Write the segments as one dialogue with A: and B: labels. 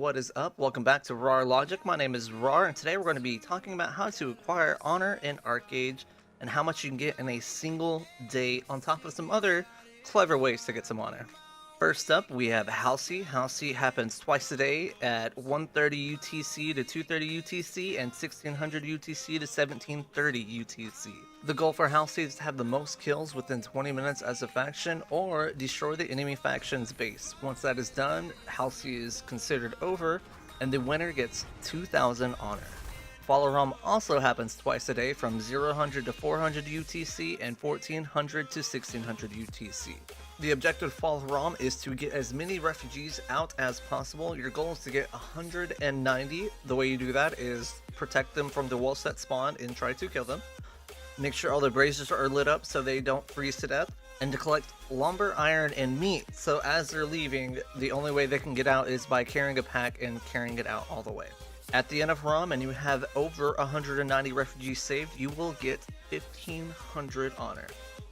A: What is up? Welcome back to Rar Logic. My name is Rar, and today we're going to be talking about how to acquire honor in Archage and how much you can get in a single day, on top of some other clever ways to get some honor. First up, we have Halsey. Halsey happens twice a day at 1:30 UTC to 2:30 UTC and 1600 UTC to 1730 UTC. The goal for Halsey is to have the most kills within 20 minutes as a faction or destroy the enemy faction's base. Once that is done, Halsey is considered over and the winner gets 2000 honor. Whalesong also happens twice a day from 000 to 400 UTC and 1400 to 1600 UTC. The objective of Whalesong is to get as many refugees out as possible. Your goal is to get 190. The way you do that is protect them from the wall set spawn and try to kill them. Make sure all the braziers are lit up so they don't freeze to death. And to collect lumber, iron, and meat, so as they're leaving, the only way they can get out is by carrying a pack and carrying it out all the way. At the end of ROM and you have over 190 refugees saved, you will get 1500 honor.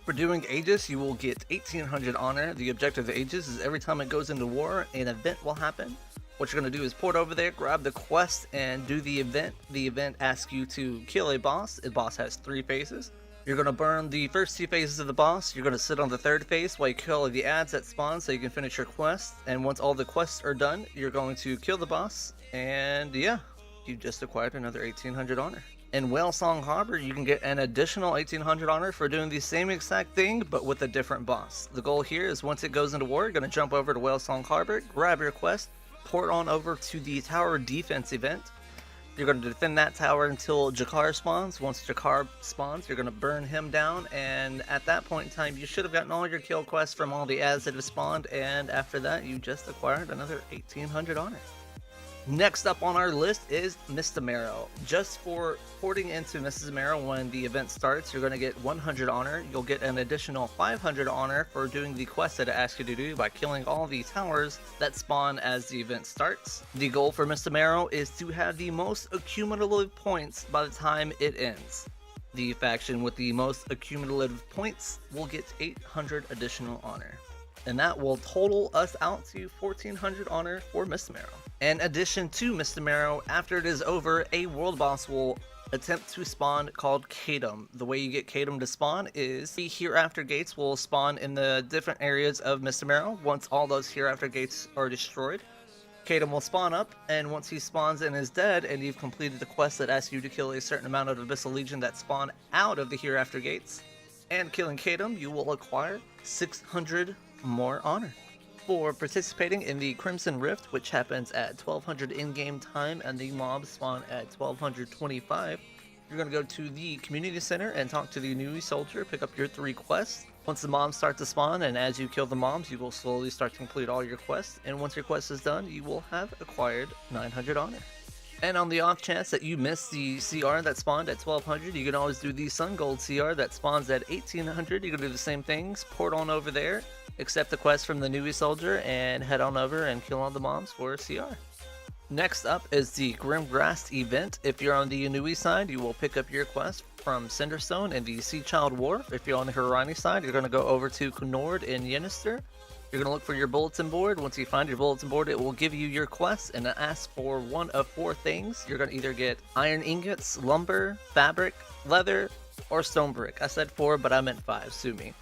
A: For doing Aegis, you will get 1800 honor. The objective of Aegis is every time it goes into war, an event will happen. What you're going to do is port over there, grab the quest, and do the event. The event asks you to kill a boss. A boss has 3 phases. You're going to burn the first 2 phases of the boss. You're going to sit on the 3rd phase while you kill the ads that spawn so you can finish your quest. And once all the quests are done, you're going to kill the boss. And yeah, you just acquired another 1800 honor. In Whalesong Harbor, you can get an additional 1800 honor for doing the same exact thing, but with a different boss. The goal here is once it goes into war, you're going to jump over to Whalesong Harbor, grab your quest, port on over to the tower defense event. You're going to defend that tower until Jakar spawns. Once Jakar spawns, you're going to burn him down, and at that point in time, you should have gotten all your kill quests from all the ads that have spawned, and after that, you just acquired another 1800 honor. Next up on our list is Mistmerrow. Just for porting into Mistmerrow when the event starts, you're going to get 100 honor. You'll get an additional 500 honor for doing the quest that it asks you to do by killing all the towers that spawn as the event starts. The goal for Mistmerrow is to have the most accumulative points by the time it ends. The faction with the most accumulative points will get 800 additional honor. And that will total us out to 1400 honor for Mistmerrow. In addition to Mistmerrow, after it is over, a world boss will attempt to spawn called Kadum. The way you get Kadum to spawn is the Hereafter gates will spawn in the different areas of Mistmerrow. Once all those Hereafter gates are destroyed, Kadum will spawn up, and once he spawns and is dead, and you've completed the quest that asks you to kill a certain amount of Abyssal Legion that spawn out of the Hereafter gates, and killing Kadum, you will acquire 600 more honor. For participating in the Crimson Rift, which happens at 1200 in-game time and the mobs spawn at 1225, you're going to go to the community center and talk to the new soldier, pick up your 3 quests. Once the mobs start to spawn and as you kill the mobs, you will slowly start to complete all your quests, and once your quest is done, you will have acquired 900 honor. And on the off chance that you miss the CR that spawned at 1200, you can always do the Sun Gold CR that spawns at 1800. You can do the same things, port on over there, accept the quest from the newbie soldier, and head on over and kill all the mobs for a CR. Next up is the Grimghast event. If you're on the Inui side, you will pick up your quest from Cinderstone and the Sea Child Wharf. If you're on the Hirani side, you're going to go over to Kunord in Yenister. You're going to look for your bulletin board. Once you find your bulletin board, it will give you your quest and it asks for one of 4 things. You're going to either get iron ingots, lumber, fabric, leather, or stone brick. I said 4, but I meant 5. Sue me.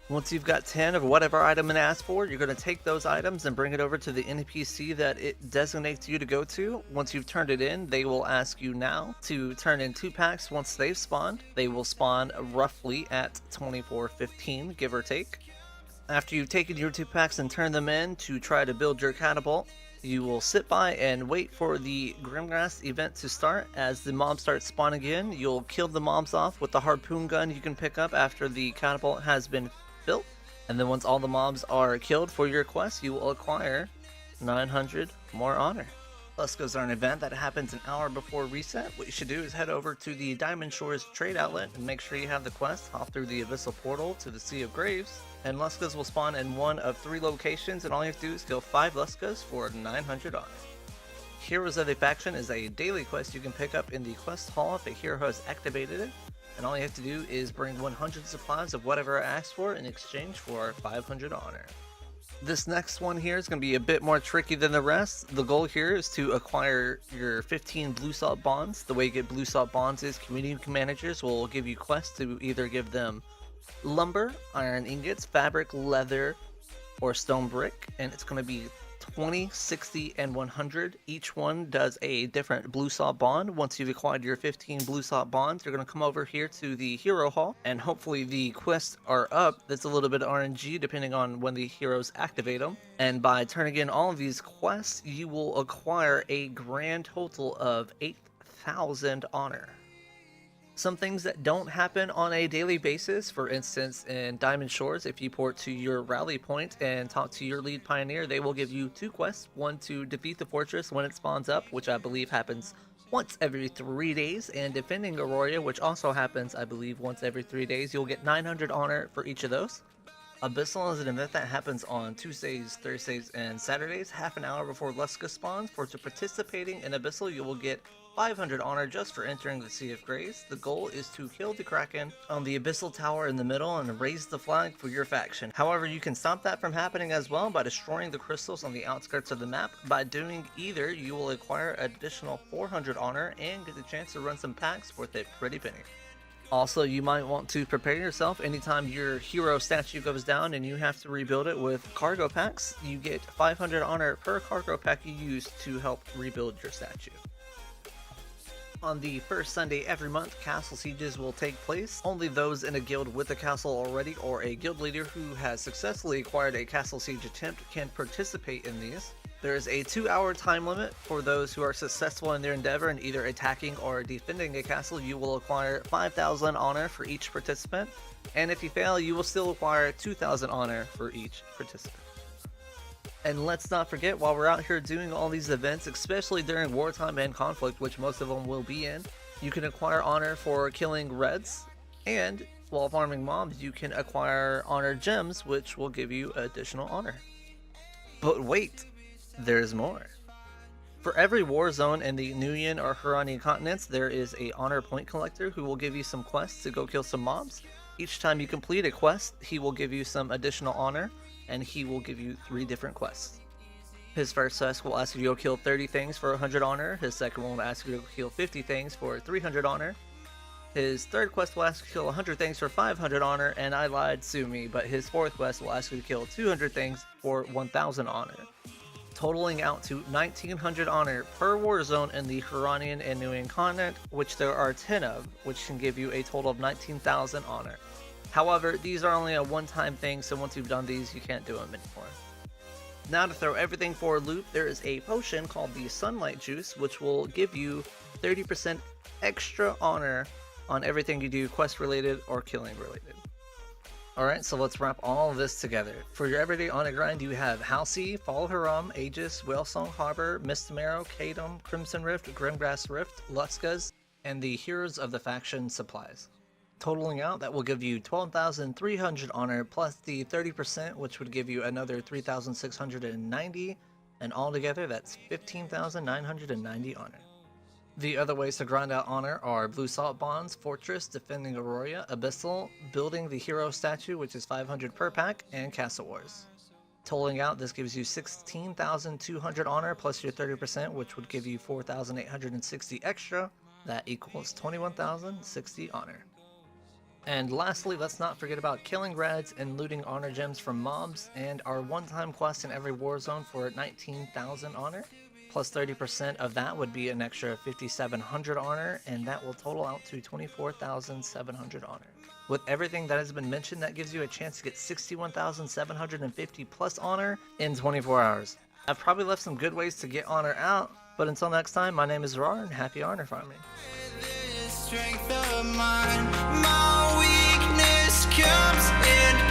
A: Once you've got 10 of whatever item it asks for, you're going to take those items and bring it over to the NPC that it designates you to go to. Once you've turned it in, they will ask you now to turn in 2 packs once they've spawned. They will spawn roughly at 24:15, give or take. After you've taken your 2 packs and turned them in to try to build your catapult, you will sit by and wait for the Grimghast event to start. As the mobs start spawning in, you'll kill the mobs off with the harpoon gun you can pick up after the catapult has been built. And then once all the mobs are killed for your quest, you will acquire 900 more honor. Lusca's are an event that happens an hour before reset. What you should do is head over to the Diamond Shores trade outlet and make sure you have the quest, hop through the Abyssal Portal to the Sea of Graves, and Lusca's will spawn in one of 3 locations, and all you have to do is kill 5 Lusca's for 900 honor. Heroes of the Faction is a daily quest you can pick up in the quest hall if a hero has activated it, and all you have to do is bring 100 supplies of whatever it asks for in exchange for 500 honor. This next one here is going to be a bit more tricky than the rest. The goal here is to acquire your 15 blue salt bonds. The way you get blue salt bonds is community managers will give you quests to either give them lumber, iron ingots, fabric, leather, or stone brick, and it's going to be 20, 60, and 100. Each one does a different blue salt bond. Once you've acquired your 15 blue salt bonds, you're going to come over here to the hero hall, and hopefully the quests are up. That's a little bit of RNG depending on when the heroes activate them. And by turning in all of these quests, you will acquire a grand total of 8,000 honor. Some things that don't happen on a daily basis, for instance in Diamond Shores, if you port to your rally point and talk to your lead pioneer, they will give you 2 quests. One to defeat the fortress when it spawns up, which I believe happens once every 3 days, and defending Aurora, which also happens I believe once every 3 days. You'll get 900 honor for each of those. Abyssal is an event that happens on Tuesdays, Thursdays, and Saturdays, half an hour before Lusca spawns. For participating in Abyssal, you will get 500 honor just for entering the Sea of Grays. The goal is to kill the Kraken on the Abyssal Tower in the middle and raise the flag for your faction. However, you can stop that from happening as well by destroying the crystals on the outskirts of the map. By doing either, you will acquire additional 400 honor and get the chance to run some packs worth a pretty penny. Also, you might want to prepare yourself anytime your hero statue goes down and you have to rebuild it with cargo packs. You get 500 honor per cargo pack you use to help rebuild your statue. On the first Sunday every month, castle sieges will take place. Only those in a guild with a castle already or a guild leader who has successfully acquired a castle siege attempt can participate in these. There is a 2-hour time limit for those who are successful in their endeavor in either attacking or defending a castle. You will acquire 5,000 honor for each participant, and if you fail, you will still acquire 2,000 honor for each participant. And let's not forget, while we're out here doing all these events, especially during wartime and conflict, which most of them will be in, you can acquire honor for killing reds, and while farming mobs, you can acquire honor gems, which will give you additional honor. But wait! There's more. For every war zone in the Nuyen or Huranian continents, there is a honor point collector who will give you some quests to go kill some mobs. Each time you complete a quest, he will give you some additional honor, and he will give you 3 different quests. His first quest will ask you to go kill 30 things for 100 honor. His second one will ask you to kill 50 things for 300 honor. His third quest will ask you to kill 100 things for 500 honor, and I lied, sue me, but his fourth quest will ask you to kill 200 things for 1000 honor. Totaling out to 1900 honor per war zone in the Huranian and Nuyen continent, which there are 10 of, which can give you a total of 19,000 honor. However, these are only a one-time thing, so once you've done these, you can't do them anymore. Now to throw everything for a loop, there is a potion called the Sunlight Juice, which will give you 30% extra honor on everything you do quest related or killing related. Alright, so let's wrap all of this together. For your everyday honor grind, you have Halsey, Fall Hiram, Aegis, Whalesong Harbor, Mistmerrow, Kadum, Crimson Rift, Grimghast Rift, Luscas, and the Heroes of the Faction supplies. Totaling out, that will give you 12,300 honor plus the 30%, which would give you another 3,690, and altogether that's 15,990 honor. The other ways to grind out honor are Blue Salt Bonds, Fortress, Defending Aurora, Abyssal, Building the Hero Statue, which is 500 per pack, and Castle Wars. Totaling out, this gives you 16,200 honor plus your 30%, which would give you 4,860 extra. That equals 21,060 honor. And lastly, let's not forget about killing reds and looting honor gems from mobs, and our one-time quest in every war zone for 19,000 honor. Plus 30% of that would be an extra 5,700 honor, and that will total out to 24,700 honor. With everything that has been mentioned, that gives you a chance to get 61,750 plus honor in 24 hours. I've probably left some good ways to get honor out, but until next time, my name is Rar, and happy honor farming. Strength of mine, my weakness comes in